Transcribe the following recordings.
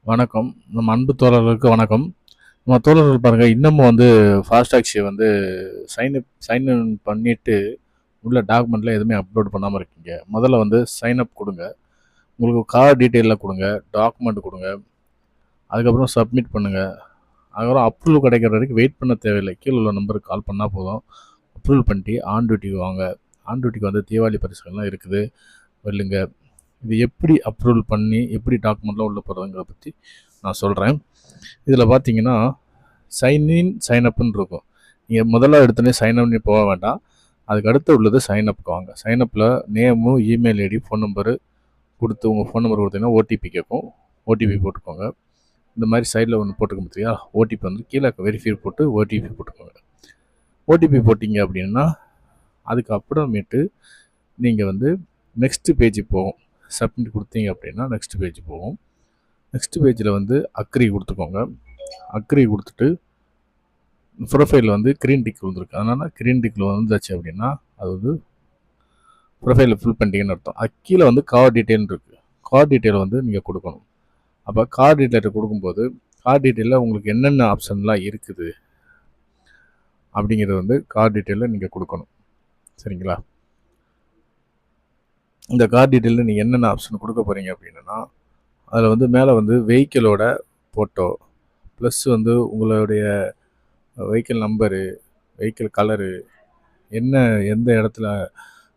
வணக்கம். நம்ம அன்பு தோழர்களுக்கு வணக்கம். நம்ம தோழர்கள் பாருங்க, இன்னமும் வந்து ஃபாஸ்டாக்ஸிய வந்து சைன் இன் பண்ணிட்டு, உள்ள டாக்குமெண்ட்ல எதுவுமே அப்லோட் பண்ணாம இருக்கீங்க. முதல்ல வந்து சைன் அப் குடுங்க. உங்களுக்கு கார்ட் டீட்டெயில்லாம் குடுங்க. டாக்குமெண்ட் குடுங்க. அதுக்கப்புறம் சப்மிட் பண்ணுங்க. அதுக்கப்புறம் அப்ரூவல் கிடைக்கிற வரைக்கும் வெயிட் பண்ண தேவையில்லை. கீழ உள்ள நம்பருக்கு கால் பண்ணா போதும். அப்ரூவல் பண்ணிட்டு ஆன் டியூட்டிக்கு வாங்க. ஆன் டியூட்டிக்கு வந்து தீபாவளி பரிசுகள்லாம் இருக்குது. வெல்லுங்க. இது எப்படி அப்ரூவல் பண்ணி, எப்படி டாக்குமெண்ட்லாம் உள்ள போடுறதுங்கிறத பத்தி நான் சொல்றேன். இதில பார்த்தீங்கன்னா, சைன் இன், சைன் அப்ன்னு இருக்கும். நீங்க முதல்ல எடுத்தோனே சைன் பண்ணி போக வேண்டாம். அதுக்கு அடுத்து உள்ளது சைன் அப்க்கு வாங்க. சைன் அப்ல name, email ID, phone number குடுத்து உங்க ஃபோன் நம்பர் குடுத்தீங்கன்னா ஓடிபி கேட்கும். ஓடிபி போட்டுக்கோங்க. இந்த மாரி சைடுல ஒண்ணு போட்டுருக்கும் பார்த்தியா? ஓடிபி வந்து கீழ வெரிஃபை போட்டு ஓடிபி போட்டுக்கோங்க. ஓடிபி போட்டீங்க அப்படின்னா, அதுக்கு அப்புறமேட்டு நீங்க வந்து நெக்ஸ்ட் பேஜ் போகும். சப்மிட் குடுத்தீங்க அப்படின்னா நெக்ஸ்ட் பேஜ் போகும். நெக்ஸ்ட் பேஜ்ல வந்து அக்ரி குடுத்துக்கோங்க. அக்ரி குடுத்துட்டு ப்ரொஃபைல்ல வந்து கிரீன் டிக் விழுந்திருக்கு. அதனால கிரீன் டிக்ல வந்துச்சு அப்படின்னா, அது வந்து ப்ரொஃபைல ஃபில் பண்ணிட்டீங்கன்னு அர்த்தம். அது கீழ வந்து கார்ட் டீட்டெயில்னு இருக்கு. கார்ட் டீட்டெயில் வந்து நீங்க குடுக்கணும். அப்ப கார்ட் டீட்டெயில் குடுக்கும்போது, கார்ட் டீட்டெயில்ல உங்களுக்கு என்னென்ன ஆப்ஷன்லாம் இருக்குது அப்படிங்கிறத வந்து கார்ட் டீட்டெயில்ல நீங்க குடுக்கணும். சரிங்களா? இந்த கார்ட் டீட்டெயில்ல நீங்க என்னென்ன ஆப்ஷன் குடுக்க போறீங்க அப்படின்னா, அதில வந்து மேல வந்து வெஹிக்கிளோட ஃபோட்டோ, ப்ளஸ் வந்து உங்களுடைய வெஹிக்கிள் நம்பரு, வெஹிக்கிள் கலரு, என்ன எந்த இடத்துல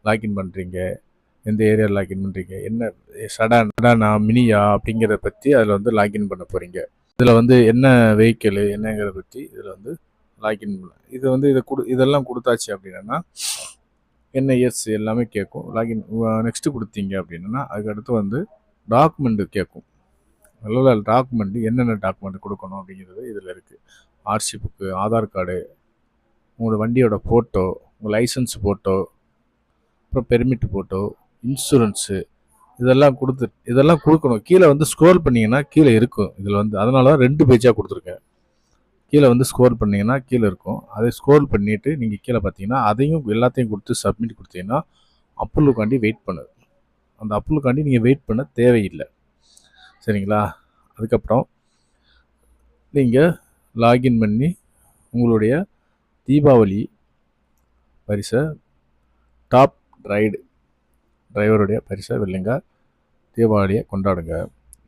லாகின் பண்றீங்க, எந்த ஏரியால லாகின் பண்றீங்க, என்ன செடானா, மினியா அப்படிங்கிறத பத்தி அதில வந்து லாகின் பண்ண போறீங்க. இதில வந்து என்ன வெஹிக்கிளு என்னங்கிறத பத்தி இதில வந்து லாகின் இது வந்து இதெல்லாம் குடுத்தாச்சு அப்படின்னா, என்ஐஎஸ் எல்லாமே கேட்கும். லாகின் நெக்ஸ்ட் குடுத்தீங்க அப்படின்னா, அதுக்கு அடுத்து வந்து டாக்குமெண்ட் கேட்கும். அதில் டாக்குமெண்ட் என்னென்ன டாக்குமெண்ட் குடுக்கணும் அப்படிங்கிறது இதில இருக்கு. ஆர்சி புக்கு, ஆதார் கார்டு, உங்களோட வண்டியோட ஃபோட்டோ, உங்க லைசென்ஸ் ஃபோட்டோ, அப்புறம் பெர்மிட் ஃபோட்டோ, இன்சூரன்ஸு இதெல்லாம் குடுக்கணும். கீழ வந்து ஸ்க்ரோல் பண்ணீங்கன்னா கீழ இருக்கும். இதில வந்து அதனால தான் 2 பேஜா குடுத்துருக்கேன். கீழ வந்து ஸ்க்ரோல் பண்ணீங்கன்னா கீழ இருக்கும். அதை ஸ்க்ரோல் பண்ணிட்டு நீங்க கீழ பார்த்தீங்கன்னா, அதையும் எல்லாத்தையும் குடுத்து சப்மிட் குடுத்தீங்கன்னா, அப்ரூவலுக்காண்டி வெயிட் பண்ணுது. அந்த அப்ரூவலுக்காண்டி நீங்க வெயிட் பண்ண தேவையில்ல. சரிங்களா? அதுக்கப்புறம் நீங்க லாகின் பண்ணி உங்களுடைய தீபாவளி பரிச டாப் டிரைவருடைய பரிச வெல்லுங்க. தீபாவளிய கொண்டாடுங்க.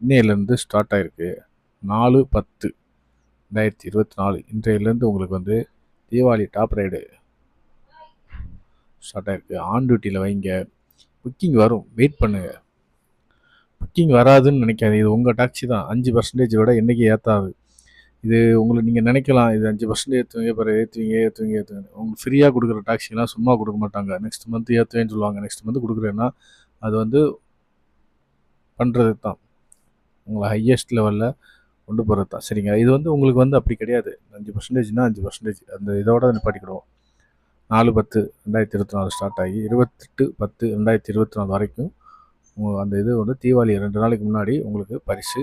இன்னையிலேருந்து ஸ்டார்ட் ஆயிருக்கு. 4/10/2024 இன்றையிலேருந்து உங்களுக்கு வந்து தீபாவளி டாப் ரைடு ஸ்டார்ட் ஆயிருக்கு. ஆன் டியூட்டில வைங்க. புக்கிங் வரும். வெயிட் பண்ணுங்க. புக்கிங் வராதுன்னு நினைக்காதீங்க. இது உங்க டாக்ஸி தான். 5% விட என்னைக்கும் ஏத்தாது. இது உங்களுக்கு நீங்க நினைக்கலாம், இது 5% ஏத்துவீங்க, பிறகு ஏத்துவீங்க. உங்களுக்கு ஃப்ரீயா குடுக்குற டாக்ஸிலாம் சும்மா குடுக்க மாட்டாங்க. நெக்ஸ்ட் மந்த் ஏத்துவேன்னு சொல்லுவாங்க. நெக்ஸ்ட் மந்த் குடுக்குறேன்னா, அது வந்து பண்றது தான். உங்கள ஹையஸ்ட் லெவல்ல கொண்டு போறது தான். சரிங்க. இது வந்து உங்களுக்கு வந்து அப்படி கிடையாது. 5%னா 5% அந்த இதோட நிப்பாட்டிக்கிடுவோம். 4/10/2024 ஸ்டார்ட் ஆகி 28/10/2024 வரைக்கும் அந்த இது வந்து தீபாவளி 2 நாளைக்கு முன்னாடி உங்களுக்கு பரிசு